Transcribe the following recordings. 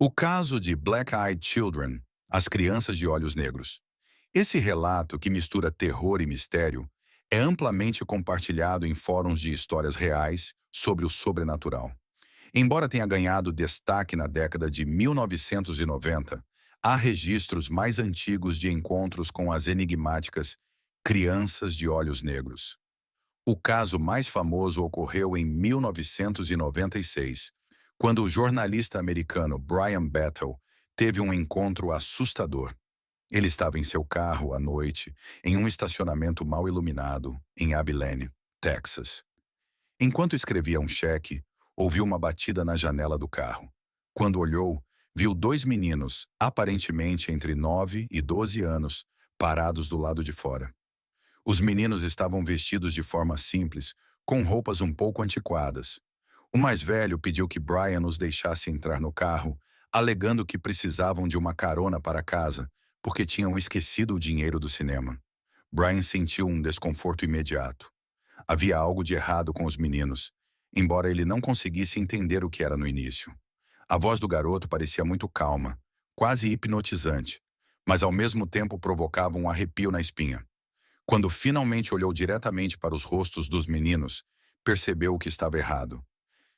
O caso de Black Eyed Children, As Crianças de Olhos Negros. Esse relato, que mistura terror e mistério, é amplamente compartilhado em fóruns de histórias reais sobre o sobrenatural. Embora tenha ganhado destaque na década de 1990, há registros mais antigos de encontros com as enigmáticas crianças de olhos negros. O caso mais famoso ocorreu em 1996, quando o jornalista americano Brian Battle teve um encontro assustador. Ele estava em seu carro à noite, em um estacionamento mal iluminado, em Abilene, Texas. Enquanto escrevia um cheque, ouviu uma batida na janela do carro. Quando olhou, viu dois meninos, aparentemente entre 9 e 12 anos, parados do lado de fora. Os meninos estavam vestidos de forma simples, com roupas um pouco antiquadas. O mais velho pediu que Brian os deixasse entrar no carro, alegando que precisavam de uma carona para casa, porque tinham esquecido o dinheiro do cinema. Brian sentiu um desconforto imediato. Havia algo de errado com os meninos, embora ele não conseguisse entender o que era no início. A voz do garoto parecia muito calma, quase hipnotizante, mas ao mesmo tempo provocava um arrepio na espinha. Quando finalmente olhou diretamente para os rostos dos meninos, percebeu o que estava errado.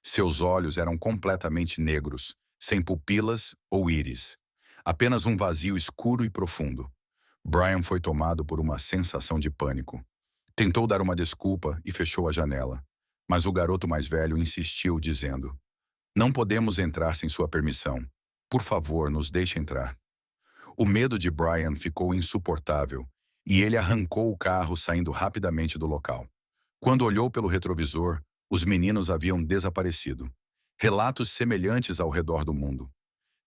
Seus olhos eram completamente negros, sem pupilas ou íris. Apenas um vazio escuro e profundo. Brian foi tomado por uma sensação de pânico. Tentou dar uma desculpa e fechou a janela. Mas o garoto mais velho insistiu, dizendo: "Não podemos entrar sem sua permissão. Por favor, nos deixe entrar." O medo de Brian ficou insuportável e ele arrancou o carro, saindo rapidamente do local. Quando olhou pelo retrovisor, os meninos haviam desaparecido. Relatos semelhantes ao redor do mundo.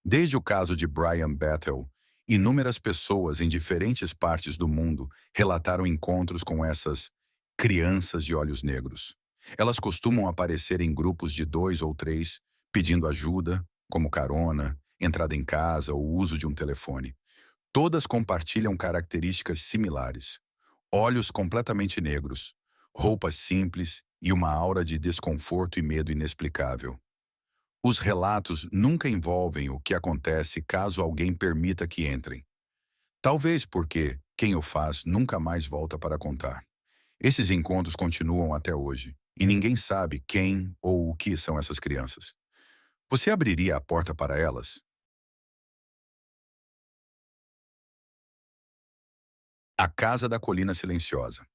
Desde o caso de Brian Battle, inúmeras pessoas em diferentes partes do mundo relataram encontros com essas crianças de olhos negros. Elas costumam aparecer em grupos de 2 ou 3, pedindo ajuda, como carona, entrada em casa ou uso de um telefone. Todas compartilham características similares: olhos completamente negros, roupas simples e uma aura de desconforto e medo inexplicável. Os relatos nunca envolvem o que acontece caso alguém permita que entrem. Talvez porque quem o faz nunca mais volta para contar. Esses encontros continuam até hoje, e ninguém sabe quem ou o que são essas crianças. Você abriria a porta para elas? A Casa da Colina Silenciosa.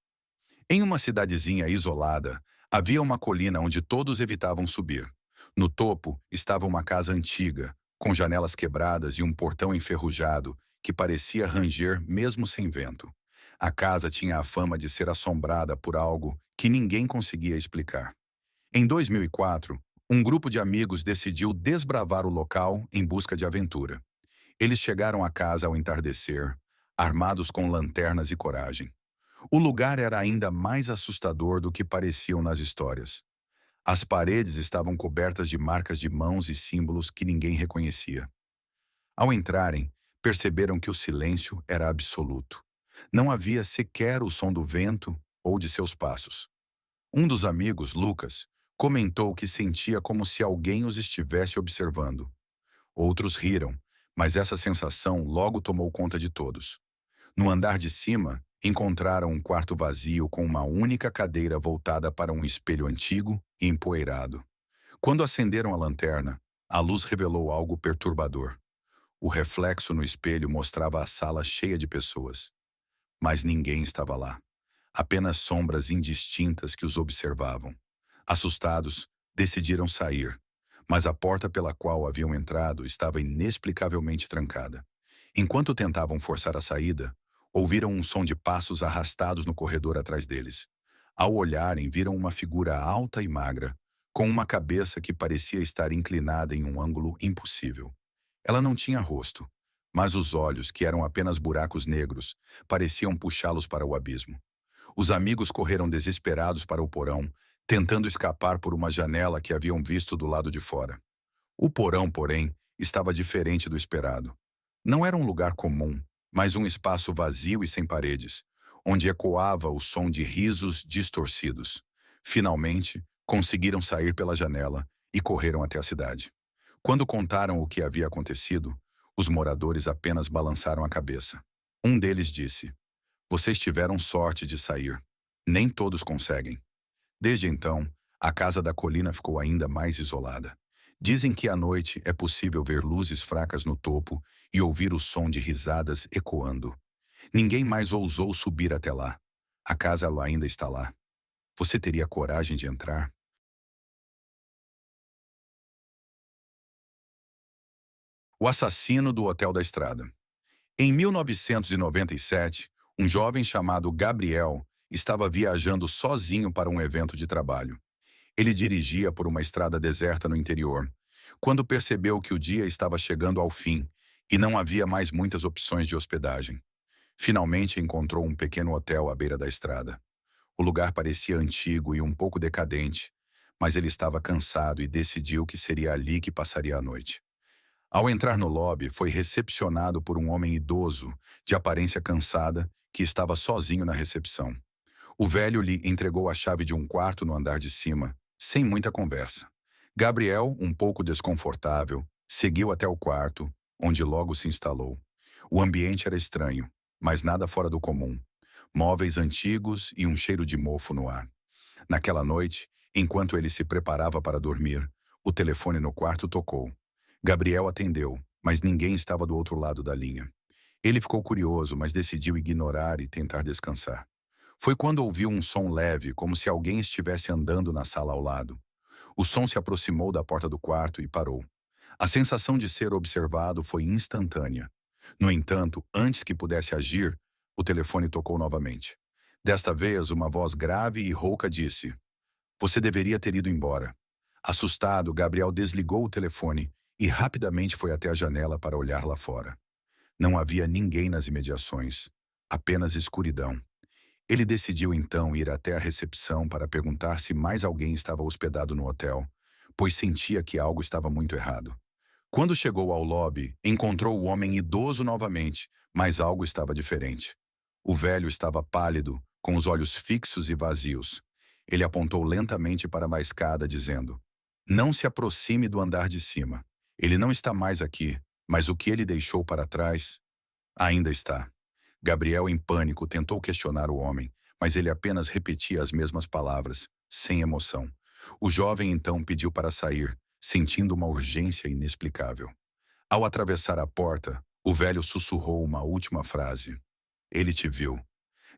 Em uma cidadezinha isolada, havia uma colina onde todos evitavam subir. No topo estava uma casa antiga, com janelas quebradas e um portão enferrujado que parecia ranger mesmo sem vento. A casa tinha a fama de ser assombrada por algo que ninguém conseguia explicar. Em 2004, um grupo de amigos decidiu desbravar o local em busca de aventura. Eles chegaram à casa ao entardecer, armados com lanternas e coragem. O lugar era ainda mais assustador do que pareciam nas histórias. As paredes estavam cobertas de marcas de mãos e símbolos que ninguém reconhecia. Ao entrarem, perceberam que o silêncio era absoluto. Não havia sequer o som do vento ou de seus passos. Um dos amigos, Lucas, comentou que sentia como se alguém os estivesse observando. Outros riram, mas essa sensação logo tomou conta de todos. No andar de cima, encontraram um quarto vazio com uma única cadeira voltada para um espelho antigo e empoeirado. Quando acenderam a lanterna, a luz revelou algo perturbador. O reflexo no espelho mostrava a sala cheia de pessoas. Mas ninguém estava lá. Apenas sombras indistintas que os observavam. Assustados, decidiram sair, mas a porta pela qual haviam entrado estava inexplicavelmente trancada. Enquanto tentavam forçar a saída, ouviram um som de passos arrastados no corredor atrás deles. Ao olharem, viram uma figura alta e magra, com uma cabeça que parecia estar inclinada em um ângulo impossível. Ela não tinha rosto, mas os olhos, que eram apenas buracos negros, pareciam puxá-los para o abismo. Os amigos correram desesperados para o porão, tentando escapar por uma janela que haviam visto do lado de fora. O porão, porém, estava diferente do esperado. Não era um lugar comum, mas um espaço vazio e sem paredes, onde ecoava o som de risos distorcidos. Finalmente, conseguiram sair pela janela e correram até a cidade. Quando contaram o que havia acontecido, os moradores apenas balançaram a cabeça. Um deles disse: "Vocês tiveram sorte de sair. Nem todos conseguem." Desde então, a casa da colina ficou ainda mais isolada. Dizem que à noite é possível ver luzes fracas no topo e ouvir o som de risadas ecoando. Ninguém mais ousou subir até lá. A casa ela ainda está lá. Você teria coragem de entrar? O assassino do Hotel da Estrada. Em 1997, um jovem chamado Gabriel estava viajando sozinho para um evento de trabalho. Ele dirigia por uma estrada deserta no interior, quando percebeu que o dia estava chegando ao fim e não havia mais muitas opções de hospedagem. Finalmente encontrou um pequeno hotel à beira da estrada. O lugar parecia antigo e um pouco decadente, mas ele estava cansado e decidiu que seria ali que passaria a noite. Ao entrar no lobby, foi recepcionado por um homem idoso, de aparência cansada, que estava sozinho na recepção. O velho lhe entregou a chave de um quarto no andar de cima, sem muita conversa. Gabriel, um pouco desconfortável, seguiu até o quarto, onde logo se instalou. O ambiente era estranho, mas nada fora do comum. Móveis antigos e um cheiro de mofo no ar. Naquela noite, enquanto ele se preparava para dormir, o telefone no quarto tocou. Gabriel atendeu, mas ninguém estava do outro lado da linha. Ele ficou curioso, mas decidiu ignorar e tentar descansar. Foi quando ouviu um som leve, como se alguém estivesse andando na sala ao lado. O som se aproximou da porta do quarto e parou. A sensação de ser observado foi instantânea. No entanto, antes que pudesse agir, o telefone tocou novamente. Desta vez, uma voz grave e rouca disse: "Você deveria ter ido embora." Assustado, Gabriel desligou o telefone e rapidamente foi até a janela para olhar lá fora. Não havia ninguém nas imediações, apenas escuridão. Ele decidiu então ir até a recepção para perguntar se mais alguém estava hospedado no hotel, pois sentia que algo estava muito errado. Quando chegou ao lobby, encontrou o homem idoso novamente, mas algo estava diferente. O velho estava pálido, com os olhos fixos e vazios. Ele apontou lentamente para a escada, dizendo: "Não se aproxime do andar de cima. Ele não está mais aqui, mas o que ele deixou para trás ainda está." Gabriel, em pânico, tentou questionar o homem, mas ele apenas repetia as mesmas palavras, sem emoção. O jovem então pediu para sair, sentindo uma urgência inexplicável. Ao atravessar a porta, o velho sussurrou uma última frase: "Ele te viu."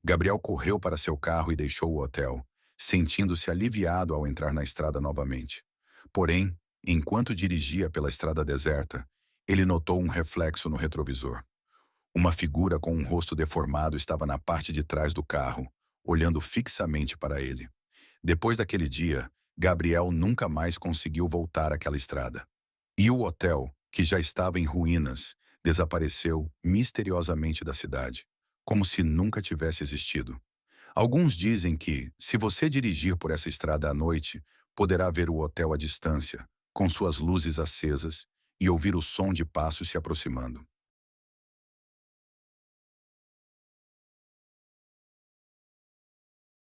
Gabriel correu para seu carro e deixou o hotel, sentindo-se aliviado ao entrar na estrada novamente. Porém, enquanto dirigia pela estrada deserta, ele notou um reflexo no retrovisor. Uma figura com um rosto deformado estava na parte de trás do carro, olhando fixamente para ele. Depois daquele dia, Gabriel nunca mais conseguiu voltar àquela estrada. E o hotel, que já estava em ruínas, desapareceu misteriosamente da cidade, como se nunca tivesse existido. Alguns dizem que, se você dirigir por essa estrada à noite, poderá ver o hotel à distância, com suas luzes acesas, e ouvir o som de passos se aproximando.